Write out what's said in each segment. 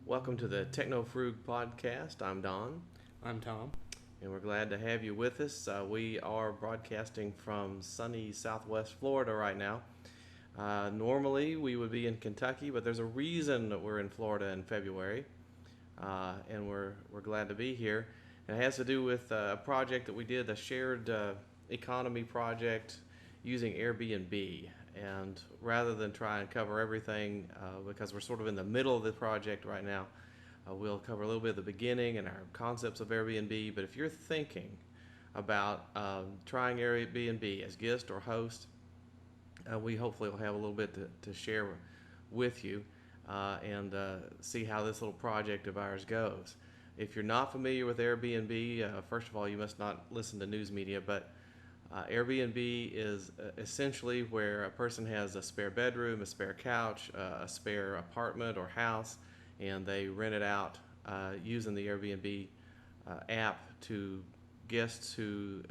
Welcome to the TechnoFroog Podcast. I'm Don. I'm Tom. And we're glad to have you with us. We are broadcasting from sunny Southwest Florida right now. Normally we would be in Kentucky, but there's a reason that we're in Florida in February. And we're glad to be here. And it has to do with a project that we did, a shared economy project using Airbnb. And rather than try and cover everything, because we're sort of in the middle of the project right now, we'll cover a little bit of the beginning and our concepts of Airbnb. But if you're thinking about trying Airbnb as guest or host, we hopefully will have a little bit to share with you and see how this little project of ours goes. If you're not familiar with Airbnb, first of all, you must not listen to news media, but Airbnb is essentially where a person has a spare bedroom, a spare couch, a spare apartment or house, and they rent it out using the Airbnb app to guests who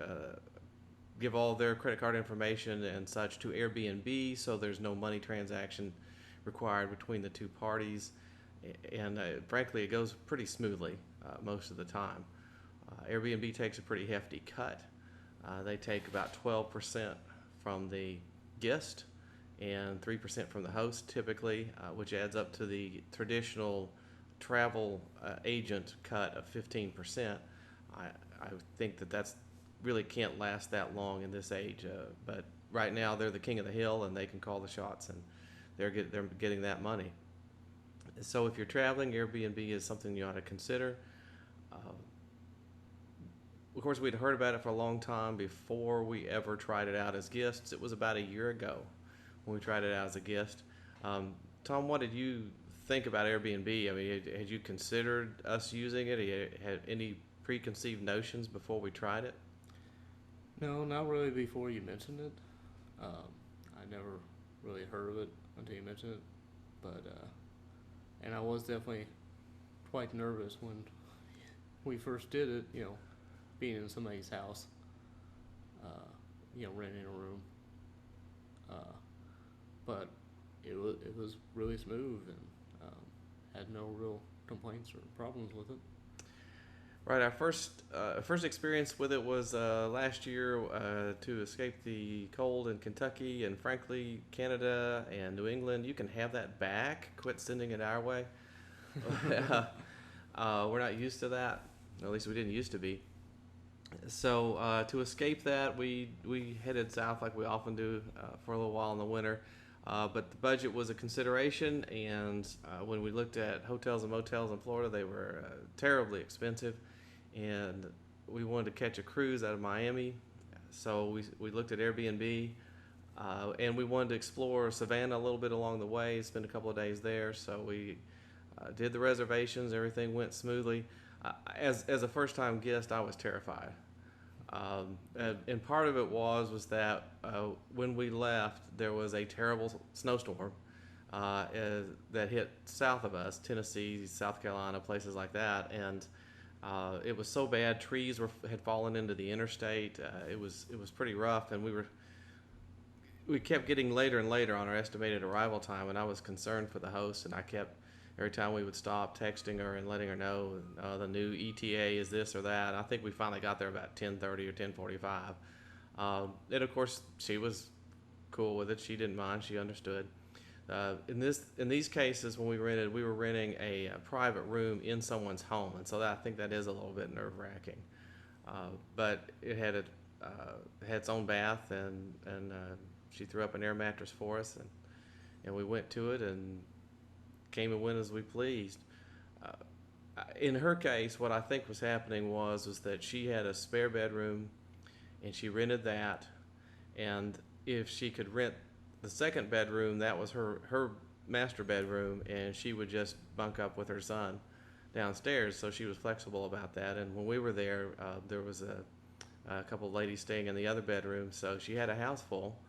give all their credit card information and such to Airbnb, so there's no money transaction required between the two parties. And frankly, it goes pretty smoothly most of the time. Airbnb takes a pretty hefty cut. They take about 12% from the guest and 3% from the host typically, which adds up to the traditional travel agent cut of 15%. I think that's really can't last that long in this age, but right now they're the king of the hill and they can call the shots, and they're getting that money. So if you're traveling, Airbnb is something you ought to consider. Of course, we'd heard about it for a long time before we ever tried it out as guests. It was about a year ago when we tried it out as a guest. Tom, what did you think about Airbnb? I mean, had you considered us using it? Had any preconceived notions before we tried it? No, not really before you mentioned it. I never really heard of it until you mentioned it. But, and I was definitely quite nervous when we first did it, being in somebody's house, renting a room. But it was really smooth and had no real complaints or problems with it. Right, our first experience with it was last year to escape the cold in Kentucky, and frankly, Canada and New England. You can have that back. Quit sending it our way. We're not used to that. At least we didn't used to be. So to escape that, we headed south like we often do for a little while in the winter. But the budget was a consideration, and when we looked at hotels and motels in Florida, they were terribly expensive, and we wanted to catch a cruise out of Miami. So we looked at Airbnb, and we wanted to explore Savannah a little bit along the way, spend a couple of days there. So we did the reservations. Everything went smoothly. As a first-time guest, I was terrified. And part of it was that when we left, there was a terrible snowstorm that hit south of us, Tennessee, South Carolina, places like that, and it was so bad. Trees had fallen into the interstate. It was pretty rough, and we kept getting later and later on our estimated arrival time, and I was concerned for the host, and I kept. Every time we would stop texting her and letting her know the new ETA is this or that. I think we finally got there about 10:30 or 10:45. And of course, she was cool with it. She didn't mind. She understood. In these cases, when we were renting a private room in someone's home, and so I think that is a little bit nerve-wracking. But it had had its own bath, and she threw up an air mattress for us, and we went to it and came and went as we pleased. In her case, what I think was happening was that she had a spare bedroom, and she rented that, and if she could rent the second bedroom, that was her master bedroom, and she would just bunk up with her son downstairs. So she was flexible about that. And when we were there, there was a couple of ladies staying in the other bedroom, so she had a house full,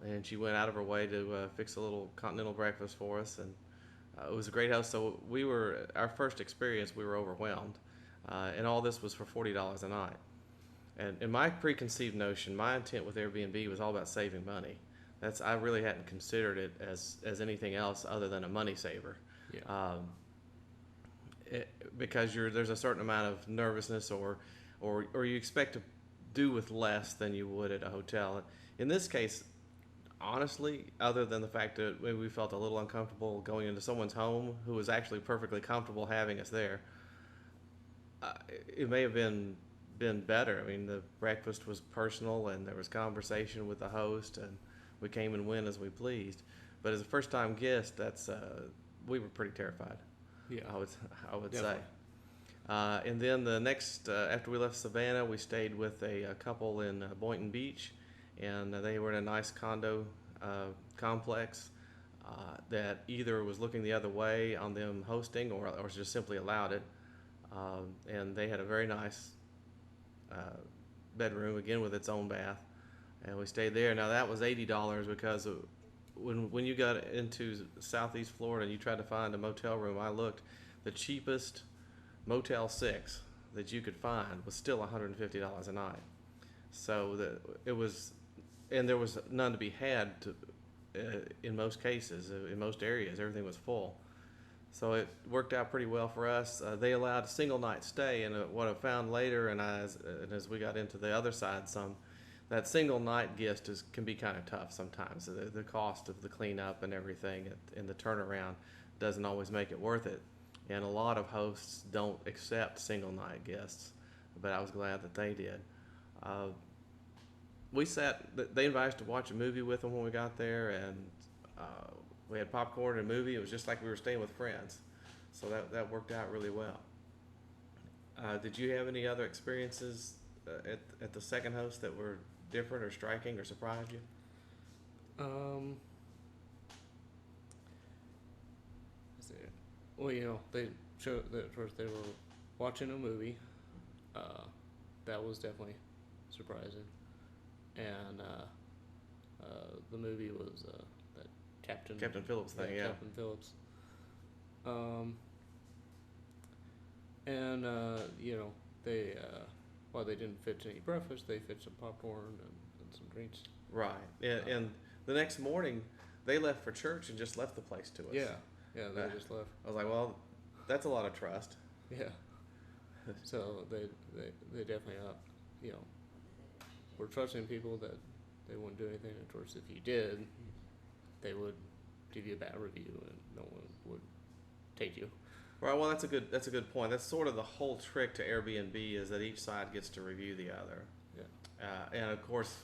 and she went out of her way to fix a little continental breakfast for us, and it was a great house. So our first experience, we were overwhelmed, and all this was for $40 a night. And in my preconceived notion, my intent with Airbnb was all about saving money. I really hadn't considered it as anything else other than a money saver. Yeah. Because there's a certain amount of nervousness or you expect to do with less than you would at a hotel. In this case, honestly, other than the fact that we felt a little uncomfortable going into someone's home who was actually perfectly comfortable having us there, it may have been better. I mean, the breakfast was personal and there was conversation with the host, and we came and went as we pleased. But as a first-time guest, we were pretty terrified. Yeah. I would Definitely. say. And then the next, after we left Savannah, we stayed with a couple in Boynton Beach, and they were in a nice condo complex that either was looking the other way on them hosting or just simply allowed it. And they had a very nice bedroom, again with its own bath, and we stayed there. Now that was $80 because when you got into Southeast Florida and you tried to find a motel room, I looked. The cheapest Motel 6 that you could find was still $150 a night. So there was none to be had in most cases. In most areas, everything was full. So it worked out pretty well for us. They allowed a single night stay, and what I found later, and as we got into the other side that single night guest can be kind of tough sometimes. The cost of the cleanup and everything and the turnaround doesn't always make it worth it. And a lot of hosts don't accept single night guests, but I was glad that they did. They invited us to watch a movie with them when we got there, and we had popcorn and a movie. It was just like we were staying with friends. So that worked out really well. Did you have any other experiences at the second host that were different or striking or surprised you? Let's see. Well, they showed that first they were watching a movie. That was definitely surprising. And the movie was that Captain Phillips thing, yeah. Captain Phillips. And they while they didn't fetch any breakfast, they fetched some popcorn and some drinks. Right. And the next morning, they left for church and just left the place to us. Yeah, they just left. I was like, well, that's a lot of trust. Yeah. So they definitely were trusting people that they wouldn't do anything. Of course, if you did, they would give you a bad review, and no one would take you. Right. Well, that's a good point. That's sort of the whole trick to Airbnb is that each side gets to review the other. Yeah. And of course,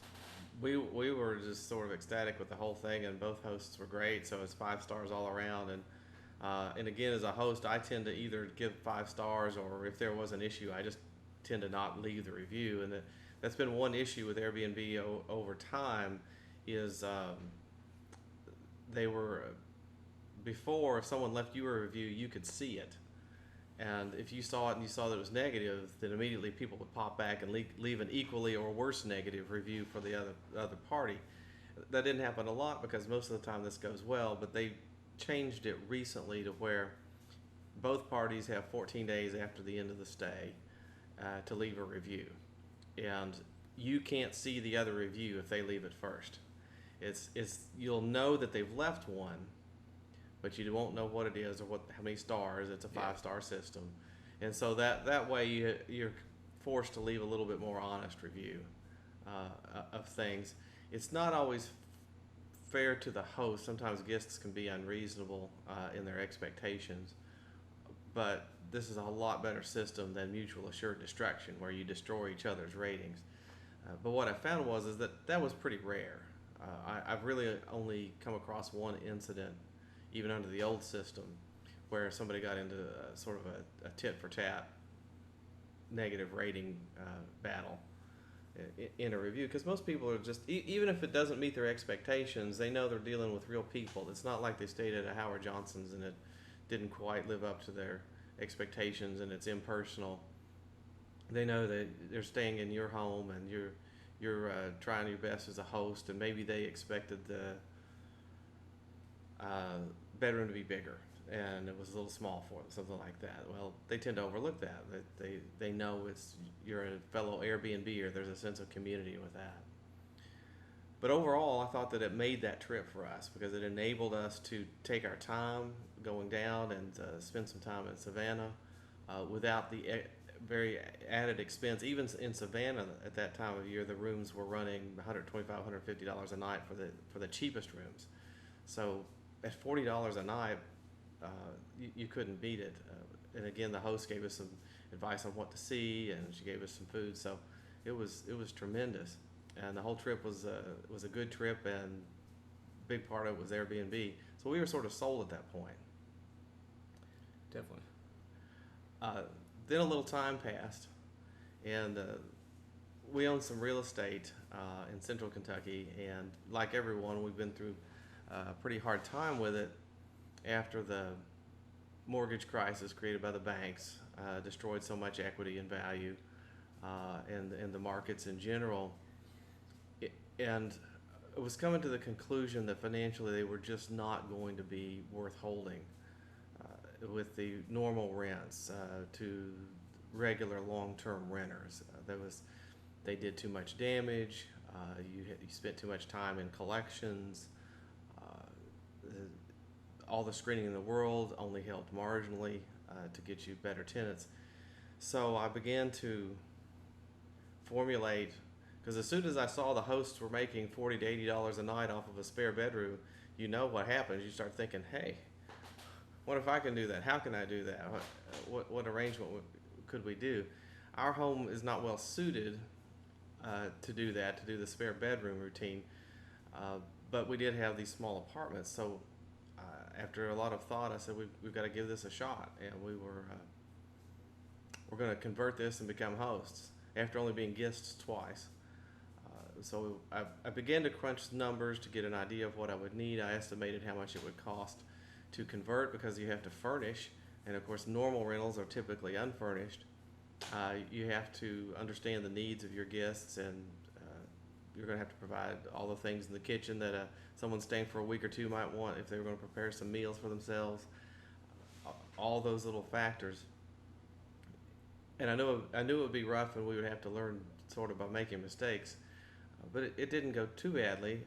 we were just sort of ecstatic with the whole thing, and both hosts were great. So it's 5 stars all around. And again, as a host, I tend to either give 5 stars, or if there was an issue, I just tend to not leave the review. And that's been one issue with Airbnb over time is they were. Before, if someone left you a review, you could see it. And if you saw it and you saw that it was negative, then immediately people would pop back and leave an equally or worse negative review for the other party. That didn't happen a lot because most of the time this goes well, but they changed it recently to where both parties have 14 days after the end of the stay to leave a review. And you can't see the other review if they leave it first. You'll know that they've left one, but you won't know what it is or how many stars. It's a 5-star system, and so that way you're forced to leave a little bit more honest review of things. It's not always fair to the host. Sometimes guests can be unreasonable in their expectations, but this is a lot better system than mutual assured destruction, where you destroy each other's ratings. But what I found was that was pretty rare. I've really only come across one incident, even under the old system, where somebody got into sort of a tit-for-tat negative rating battle. in a review, because most people are just, even if it doesn't meet their expectations, they know they're dealing with real people. It's not like they stayed at a Howard Johnson's and it didn't quite live up to their expectations and it's impersonal. They know that they're staying in your home and you're trying your best as a host, and maybe they expected the bedroom to be bigger and it was a little small for them, something like that. Well, they tend to overlook that. They know you're a fellow Airbnb, or there's a sense of community with that. But overall, I thought that it made that trip for us because it enabled us to take our time going down and spend some time in Savannah without the very added expense. Even in Savannah at that time of year, the rooms were running $125, $150 a night for the cheapest rooms. So at $40 a night, you couldn't beat it. And again, the host gave us some advice on what to see, and she gave us some food. So it was tremendous, and the whole trip was a good trip, and a big part of it was Airbnb. So we were sort of sold at that point. Definitely. Then a little time passed, and we own some real estate in Central Kentucky, and like everyone, we've been through a pretty hard time with it after the mortgage crisis created by the banks destroyed so much equity and value in the markets in general. And it was coming to the conclusion that financially they were just not going to be worth holding with the normal rents to regular long-term renters. They did too much damage. You spent too much time in collections. All the screening in the world only helped marginally to get you better tenants. So I began to formulate, because as soon as I saw the hosts were making $40 to $80 a night off of a spare bedroom, you know what happens. You start thinking, hey, what if I can do that? How can I do that? What arrangement could we do? Our home is not well suited to do that, to do the spare bedroom routine, but we did have these small apartments. So after a lot of thought, I said we've got to give this a shot, and we're going to convert this and become hosts after only being guests twice. So I began to crunch numbers to get an idea of what I would need. I estimated how much it would cost to convert, because you have to furnish, and of course normal rentals are typically unfurnished. You have to understand the needs of your guests, and you're going to have to provide all the things in the kitchen that someone staying for a week or two might want if they were going to prepare some meals for themselves. All those little factors. And I knew it would be rough, and we would have to learn sort of by making mistakes. But it didn't go too badly.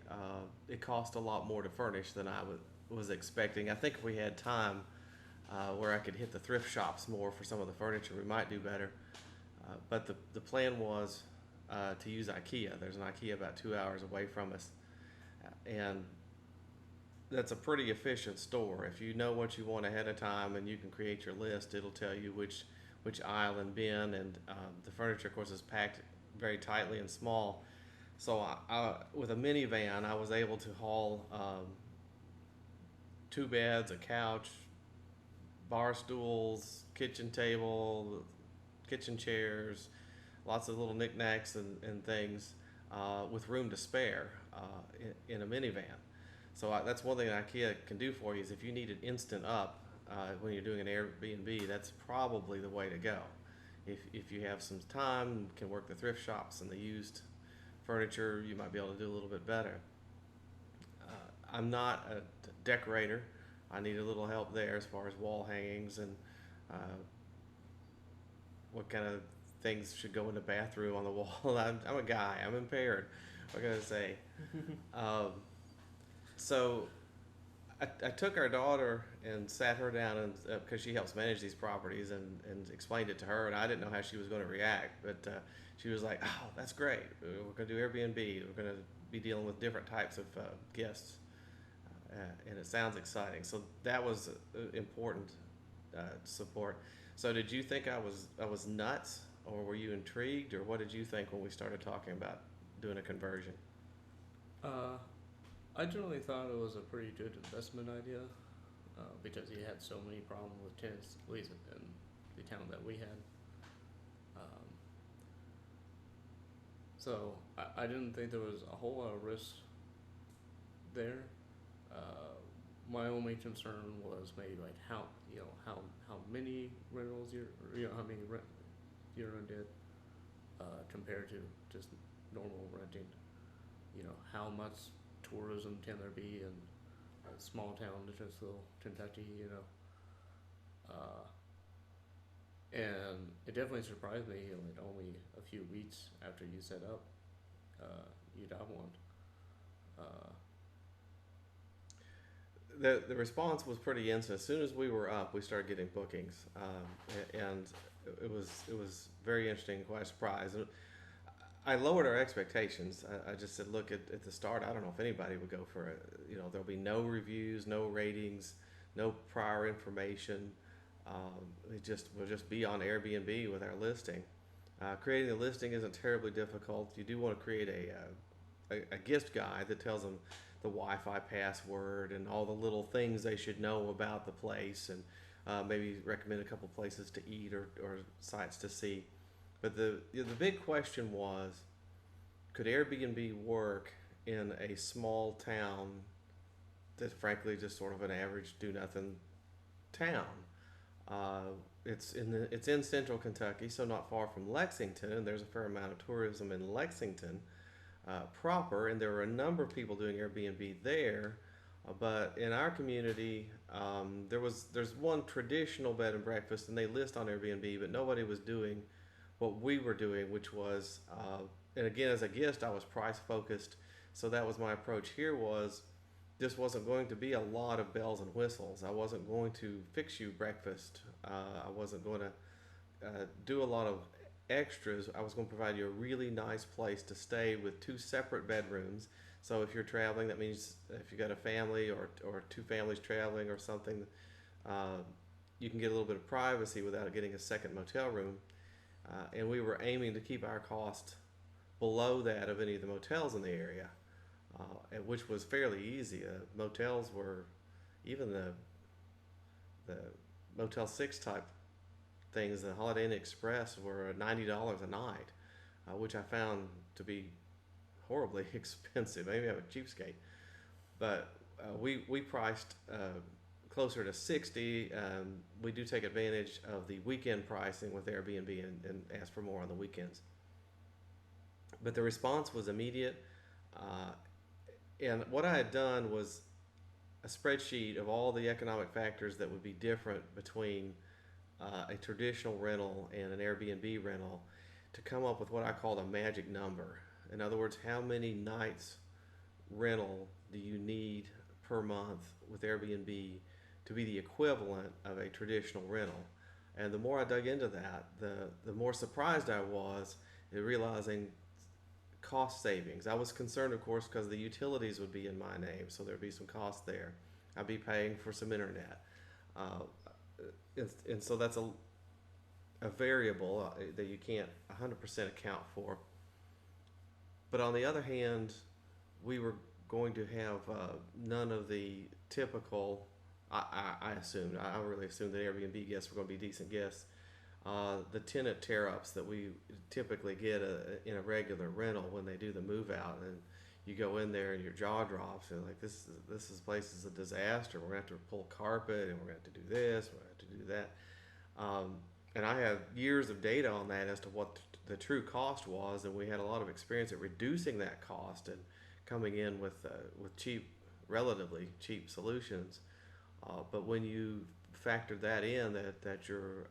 It cost a lot more to furnish than I was expecting. I think if we had time where I could hit the thrift shops more for some of the furniture, we might do better. But the plan was to use IKEA. There's an IKEA about 2 hours away from us. And that's a pretty efficient store. If you know what you want ahead of time and you can create your list, it'll tell you which aisle and bin, and the furniture, of course, is packed very tightly and small. So with a minivan, I was able to haul 2 beds, a couch, bar stools, kitchen table, kitchen chairs, lots of little knickknacks and things with room to spare in a minivan. So that's one thing that IKEA can do for you, is if you need an instant up when you're doing an Airbnb, that's probably the way to go. If you have some time, can work the thrift shops and the used furniture, you might be able to do a little bit better. I'm not a decorator. I need a little help there as far as wall hangings and what kind of things should go in the bathroom on the wall. I'm a guy. I'm impaired. What can I say? So I took our daughter and sat her down, and because she helps manage these properties, and explained it to her, and I didn't know how she was going to react, but she was like, "Oh, that's great. We're going to do Airbnb. We're going to be dealing with different types of guests, and it sounds exciting." So that was important support. So did you think I was nuts, or were you intrigued, or what did you think when we started talking about doing a conversion? I generally thought it was a pretty good investment idea because he had so many problems with tenants, at least in the town that we had. So I didn't think there was a whole lot of risk there. Uh, my only concern was maybe like how many rentals how many you're gonna get compared to just normal renting. How much tourism can there be in a small town, Litchfield, Kentucky? Uh, and it definitely surprised me. Like only a few weeks after you set up, you got one. Uh, The response was pretty instant. As soon as we were up, we started getting bookings, and it was very interesting, quite a surprise. And I lowered our expectations. I just said, look, at the start, I don't know if anybody would go for it. There'll be no reviews, no ratings, no prior information. We'll just be on Airbnb with our listing. Creating a listing isn't terribly difficult. You do want to create a gift guide that tells them the Wi-Fi password and all the little things they should know about the place, and maybe recommend a couple places to eat or sites to see. But the big question was, could Airbnb work in a small town that's frankly just sort of an average do nothing town? It's in central Kentucky, so not far from Lexington, and there's a fair amount of tourism in Lexington proper, and there were a number of people doing Airbnb there. But in our community, there's one traditional bed and breakfast, and they list on Airbnb, but nobody was doing what we were doing, which was, and again, as a guest, I was price focused, so that was my approach here. Was this wasn't going to be a lot of bells and whistles. I wasn't going to fix you breakfast. I wasn't going to do a lot of extras. I was going to provide you a really nice place to stay with two separate bedrooms. So if you're traveling, that means if you got a family or two families traveling or something, you can get a little bit of privacy without getting a second motel room. And we were aiming to keep our cost below that of any of the motels in the area, which was fairly easy. Motels were, even the Motel 6 type things, the Holiday Inn Express, were $90 a night, which I found to be horribly expensive. Maybe I'm a cheapskate, but we priced closer to 60. We do take advantage of the weekend pricing with Airbnb and ask for more on the weekends. But the response was immediate, and what I had done was a spreadsheet of all the economic factors that would be different between a traditional rental and an Airbnb rental to come up with what I called a magic number. In other words, how many nights rental do you need per month with Airbnb to be the equivalent of a traditional rental? And the more I dug into that, the more surprised I was at realizing cost savings. I was concerned, of course, because the utilities would be in my name, so there'd be some cost there. I'd be paying for some internet. And so that's a variable that you can't 100% account for. But on the other hand, we were going to have none of the typical, I assumed, I really assumed that Airbnb guests were going to be decent guests. The tenant tear-ups that we typically get in a regular rental when they do the move out, and you go in there and your jaw drops, and like this place is a disaster. We're gonna have to pull carpet, and we're gonna have to do this, we're gonna have to do that. And I have years of data on that as to what the true cost was, and we had a lot of experience at reducing that cost and coming in with relatively cheap solutions. But when you factor that in, that your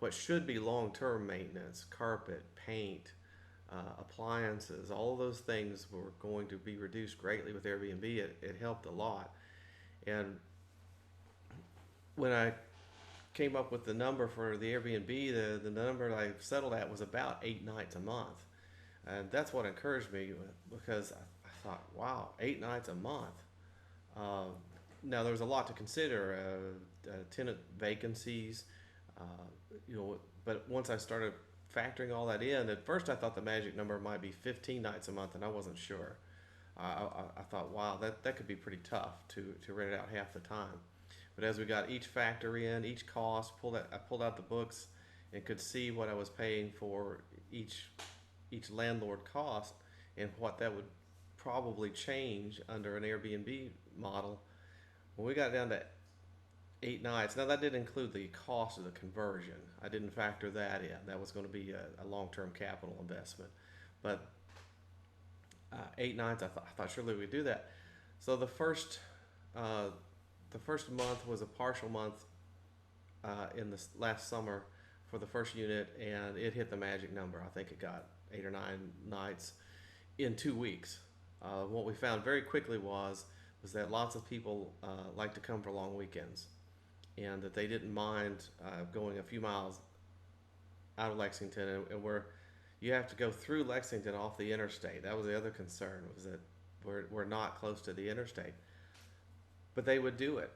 what should be long-term maintenance, carpet, paint, appliances, all of those things were going to be reduced greatly with Airbnb. It helped a lot. And when I came up with the number for the Airbnb, the number I settled at was about 8 nights a month. And that's what encouraged me, because I thought, wow, 8 nights a month. Now there's a lot to consider, tenant vacancies, but once I started factoring all that in, at first I thought the magic number might be 15 nights a month, and I wasn't sure. I thought, wow, that could be pretty tough to rent it out half the time. But as we got each factor in, each cost, I pulled out the books and could see what I was paying for each each landlord cost and what that would probably change under an Airbnb model. When we got down to 8 nights, now that didn't include the cost of the conversion. I didn't factor that in. That was going to be a long-term capital investment. But 8 nights, I thought surely we'd do that. So the first month was a partial month in this last summer for the first unit, and it hit the magic number. I think it got 8 or 9 nights in 2 weeks. What we found very quickly was that lots of people like to come for long weekends, and that they didn't mind going a few miles out of Lexington, and where you have to go through Lexington off the interstate. That was the other concern, was that we're not close to the interstate. But they would do it.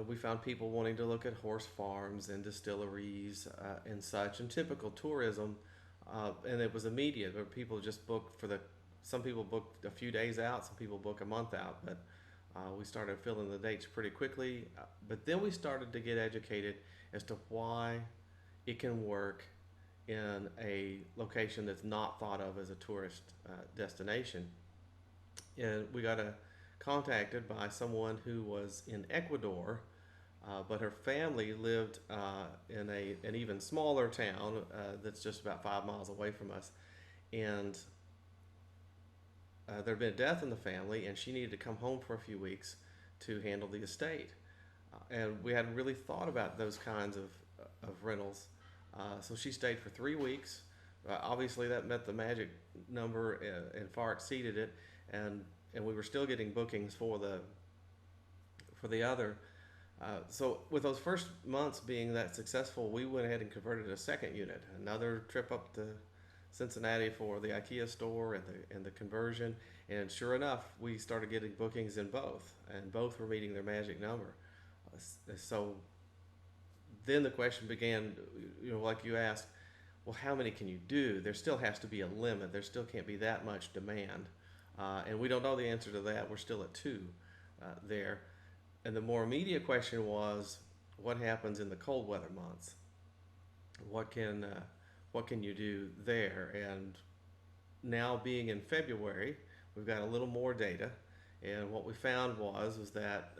We found people wanting to look at horse farms and distilleries and such, and typical tourism. And it was immediate, where people just booked some people booked a few days out, some people book a month out. But we started filling the dates pretty quickly. But then we started to get educated as to why it can work in a location that's not thought of as a tourist destination. And we got contacted by someone who was in Ecuador, but her family lived in an even smaller town that's just about 5 miles away from us. And there had been a death in the family, and she needed to come home for a few weeks to handle the estate. And we hadn't really thought about those kinds of rentals. So she stayed for 3 weeks. Obviously, that met the magic number and far exceeded it. And we were still getting bookings for the other. So with those first months being that successful, we went ahead and converted a second unit. Another trip up to Cincinnati for the IKEA store and the conversion. And sure enough, we started getting bookings in both, and both were meeting their magic number. So then the question began, like you asked, well, how many can you do? There still has to be a limit. There still can't be that much demand. And we don't know the answer to that. We're still at 2 there. And the more immediate question was, what happens in the cold weather months? What can you do there? And now being in February, we've got a little more data. And what we found was that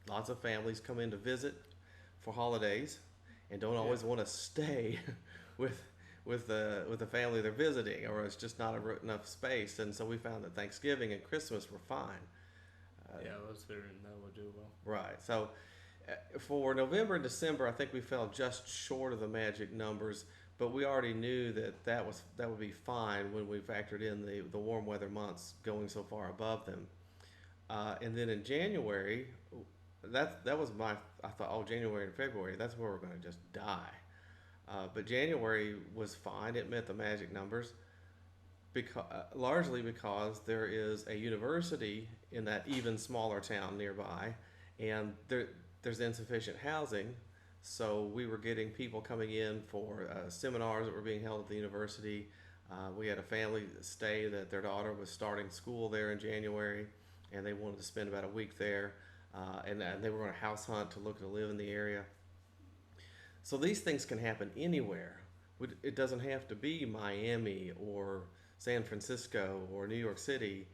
lots of families come in to visit for holidays and don't always want to stay with the family they're visiting, or it's just not enough space. And so we found that Thanksgiving and Christmas were fine. I was figuring that would do well. Right. So for November and December, I think we fell just short of the magic numbers, but we already knew that would be fine when we factored in the warm weather months going so far above them. And then in January, that was I thought, January and February, that's where we're going to just die. But January was fine. It met the magic numbers, largely because there is a university in that even smaller town nearby, and there's insufficient housing. So we were getting people coming in for seminars that were being held at the university. We had a family stay that their daughter was starting school there in January, and they wanted to spend about a week there, and they were on a house hunt to look to live in the area. So these things can happen anywhere. It doesn't have to be Miami or San Francisco or New York City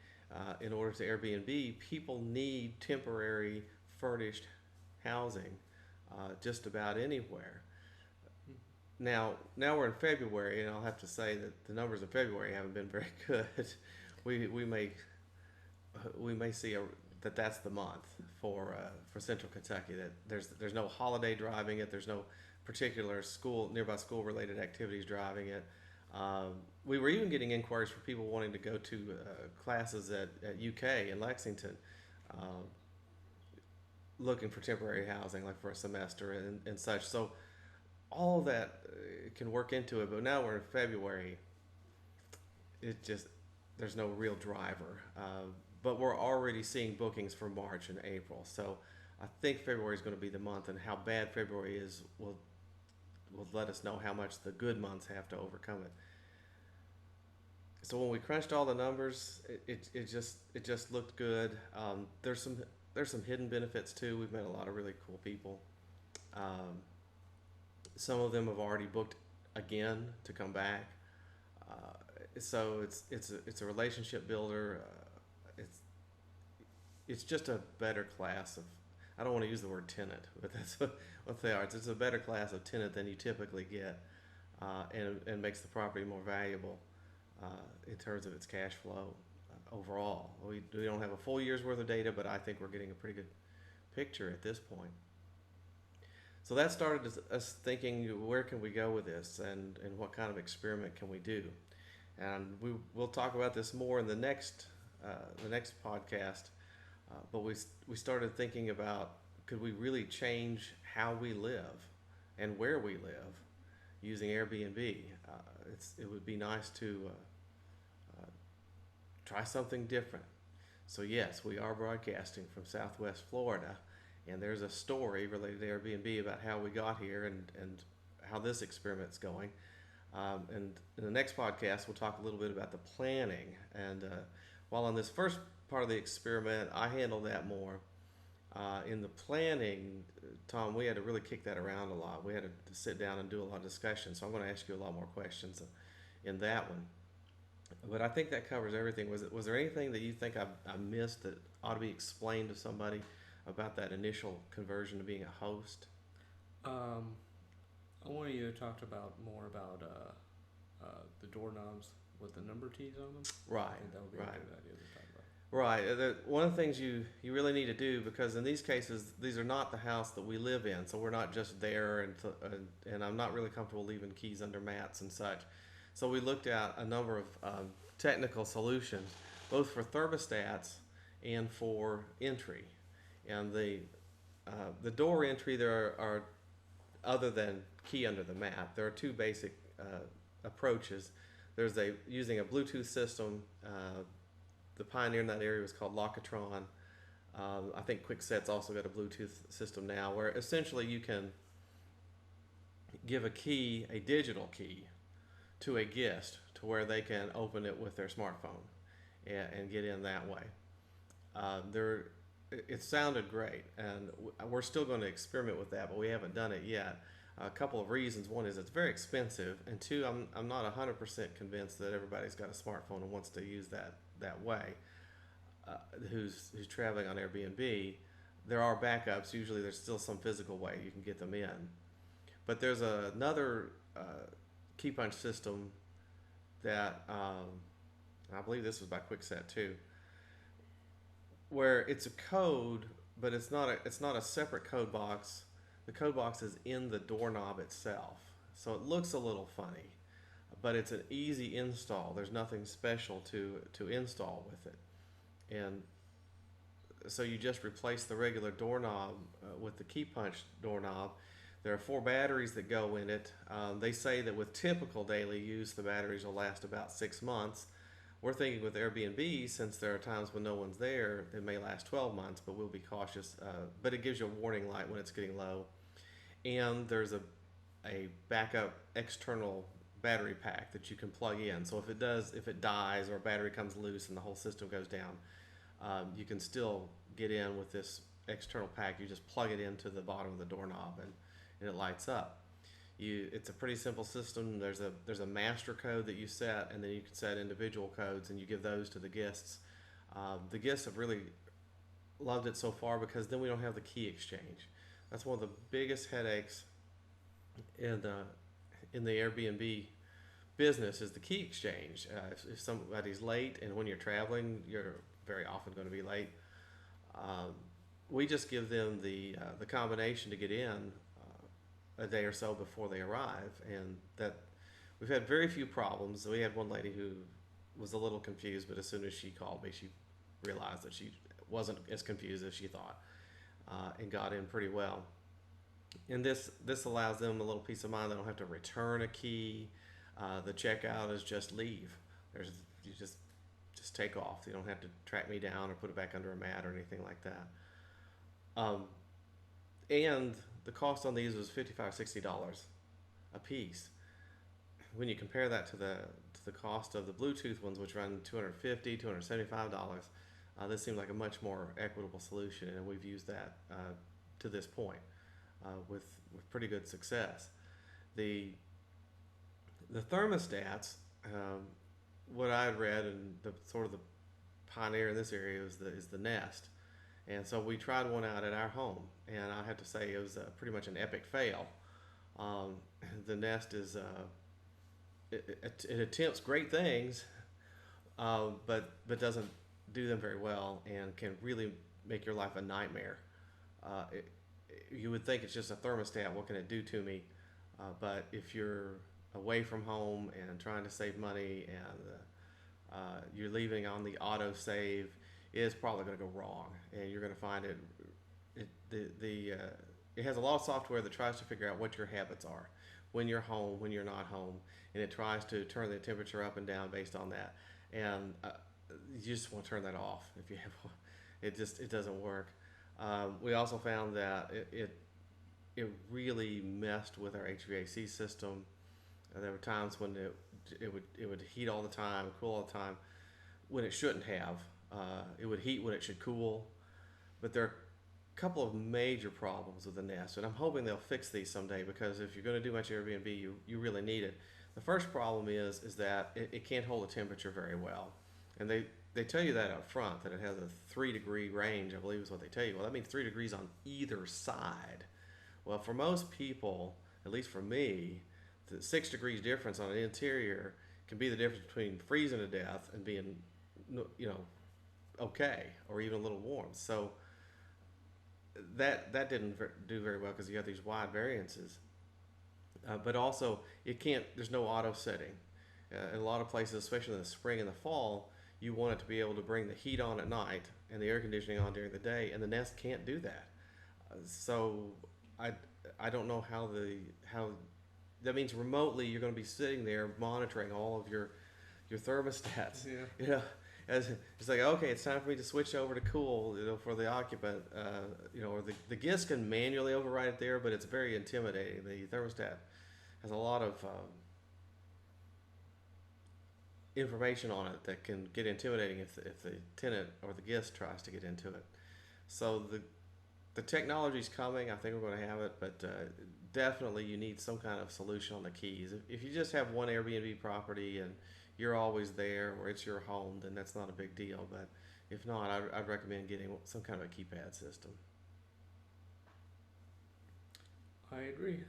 in order to Airbnb. People need temporary furnished housing just about anywhere. Now we're in February, and I'll have to say that the numbers in February haven't been very good. we may see that's the month for Central Kentucky. That there's no holiday driving it. There's no particular nearby school related activities driving it. We were even getting inquiries for people wanting to go to classes at UK in Lexington, looking for temporary housing, like for a semester and such. So all of that can work into it. But now we're in February. There's no real driver. But we're already seeing bookings for March and April. So I think February is going to be the month, and how bad February is will let us know how much the good months have to overcome it. So when we crunched all the numbers, it just looked good. There's some hidden benefits too. We've met a lot of really cool people. Some of them have already booked again to come back. So it's a relationship builder. It's just a better class of. I don't want to use the word tenant, but that's what they are. It's a better class of tenant than you typically get, and makes the property more valuable in terms of its cash flow overall. We don't have a full year's worth of data, but I think we're getting a pretty good picture at this point. So that started us thinking, where can we go with this, and what kind of experiment can we do? And we'll talk about this more in the next podcast. But we started thinking about, could we really change how we live and where we live using Airbnb? It would be nice to try something different. So yes, we are broadcasting from Southwest Florida, and there's a story related to Airbnb about how we got here and how this experiment's going. And in the next podcast, we'll talk a little bit about the planning. And while on this first part of the experiment, I handle that more. In the planning, Tom, we had to really kick that around a lot. We had to sit down and do a lot of discussion. So I'm going to ask you a lot more questions in that one. But I think that covers everything. Was there anything that you think I missed that ought to be explained to somebody about that initial conversion to being a host? I wanted you to talk about more about the doorknobs with the number keys on them. Right. I think that would be a good idea to talk about. Right. One of the things you really need to do, because in these cases, these are not the house that we live in, so we're not just there, and I'm not really comfortable leaving keys under mats and such. So we looked at a number of technical solutions, both for thermostats and for entry. And the door entry, there are other than key under the mat, there are two basic approaches. There's using a Bluetooth system. The pioneer in that area was called Lockatron. I think Quickset's also got a Bluetooth system now, where essentially you can give a digital key, to a guest to where they can open it with their smartphone and get in that way. It sounded great, and we're still going to experiment with that, but we haven't done it yet. A couple of reasons. One is it's very expensive, and two, I'm not 100% convinced that everybody's got a smartphone and wants to use that way. Who's traveling on Airbnb? There are backups. Usually, there's still some physical way you can get them in, but there's another key punch system that I believe this was by Quickset too, where it's a code, but it's not a separate code box. The code box is in the doorknob itself, so it looks a little funny, but it's an easy install. There's nothing special to install with it, and so you just replace the regular doorknob with the key punch doorknob. There are 4 batteries that go in it. They say that with typical daily use, the batteries will last about 6 months. We're thinking with Airbnb, since there are times when no one's there, it may last 12 months, but we'll be cautious. But it gives you a warning light when it's getting low. And there's a backup external battery pack that you can plug in. So if it dies or a battery comes loose and the whole system goes down, you can still get in with this external pack. You just plug it into the bottom of the doorknob and it lights up. It's a pretty simple system. There's a master code that you set, and then you can set individual codes, and you give those to the guests. The guests have really loved it so far, because then we don't have the key exchange. That's one of the biggest headaches in the Airbnb business, is the key exchange. If somebody's late, and when you're traveling, you're very often going to be late. We just give them the combination to get in a day or so before they arrive, and that we've had very few problems. We had one lady who was a little confused, but as soon as she called me, she realized that she wasn't as confused as she thought, and got in pretty well. And this allows them a little peace of mind. They don't have to return a key. The checkout is just leave. You just take off. You don't have to track me down or put it back under a mat or anything like that. And the cost on these was $55-$60 a piece. When you compare that to the cost of the Bluetooth ones, which run $250-$275, this seems like a much more equitable solution, and we've used that to this point with pretty good success. The thermostats um, what I had read and the sort of the pioneer in this area is the Nest, and so we tried one out at our home, and I have to say it was pretty much an epic fail. Um, the Nest is it attempts great things, but doesn't do them very well, and can really make your life a nightmare. Uh, it, you would think it's just a thermostat. What can it do to me? But if you're away from home and trying to save money, and you're leaving on the auto save, it's probably going to go wrong, and you're going to find it has a lot of software that tries to figure out what your habits are when you're home, when you're not home, and it tries to turn the temperature up and down based on that. And you just want to turn that off if you have. It doesn't work. We also found that it really messed with our HVAC system. There were times when it would heat all the time, cool all the time, when it shouldn't have. It would heat when it should cool. But there are a couple of major problems with the Nest, and I'm hoping they'll fix these someday, because if you're going to do much Airbnb, you really need it. The first problem is that it can't hold a temperature very well, and they tell you that up front, that it has a 3-degree range, I believe is what they tell you. Well, that means 3 degrees on either side. Well, for most people, at least for me, the 6 degrees difference on an interior can be the difference between freezing to death and being, okay, or even a little warm. So that didn't do very well, because you have these wide variances. But also, there's no auto setting. In a lot of places, especially in the spring and the fall, you want it to be able to bring the heat on at night and the air conditioning on during the day, and the Nest can't do that. So I don't know how that means remotely you're going to be sitting there monitoring all of your thermostats. Yeah. It's like, okay, it's time for me to switch over to cool, for the occupant, or the GIS can manually override it there, but it's very intimidating. The thermostat has a lot of information on it that can get intimidating if the tenant or the guest tries to get into it. So the technology's coming. I think we're going to have it, but definitely you need some kind of solution on the keys. If you just have one Airbnb property and you're always there, or it's your home, then that's not a big deal. But if not, I'd recommend getting some kind of a keypad system. I agree.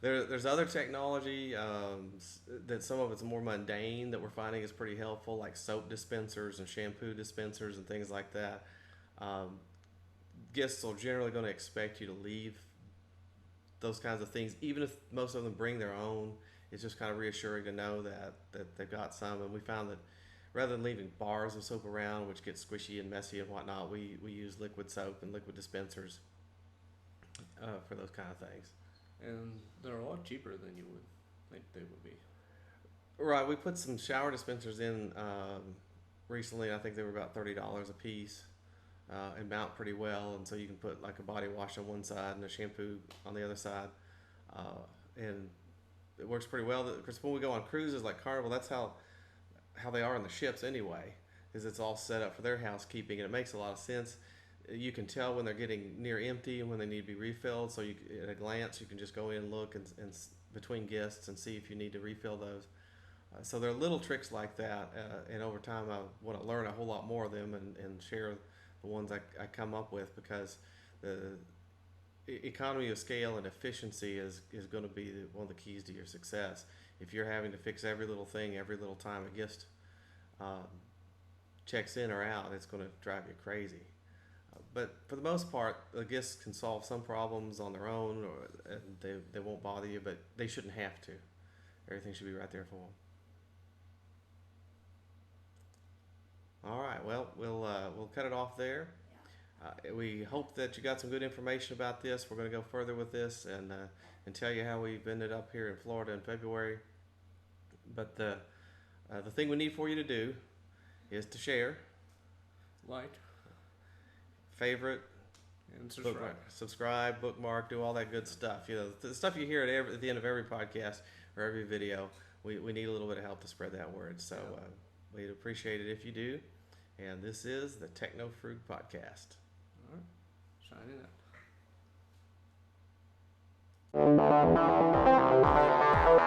There's other technology that some of it's more mundane that we're finding is pretty helpful, like soap dispensers and shampoo dispensers and things like that. Guests are generally going to expect you to leave those kinds of things, even if most of them bring their own. It's just kind of reassuring to know that they've got some. And we found that rather than leaving bars of soap around, which gets squishy and messy and whatnot, we use liquid soap and liquid dispensers for those kind of things. And they're a lot cheaper than you would think they would be. Right, we put some shower dispensers in recently. I think they were about $30 a piece, and mount pretty well. And so you can put like a body wash on one side and a shampoo on the other side, and it works pretty well. Because when we go on cruises like Carnival, that's how they are on the ships anyway. Is it's all set up for their housekeeping, and it makes a lot of sense. You can tell when they're getting near empty and when they need to be refilled. So at a glance, you can just go in and look and between guests and see if you need to refill those. So there are little tricks like that, and over time I want to learn a whole lot more of them and share the ones I come up with, because the economy of scale and efficiency is going to be one of the keys to your success. If you're having to fix every little thing every little time a guest checks in or out, it's going to drive you crazy. But for the most part, the guests can solve some problems on their own, and they won't bother you, but they shouldn't have to. Everything should be right there for them. All right, well, we'll cut it off there. We hope that you got some good information about this. We're going to go further with this and tell you how we've ended up here in Florida in February. But the thing we need for you to do is to share, Like, favorite, and subscribe, bookmark, do all that good stuff. The stuff you hear at the end of every podcast or every video. We need a little bit of help to spread that word. So we'd appreciate it if you do. And this is the TechnoFroog Podcast. All right, signing out.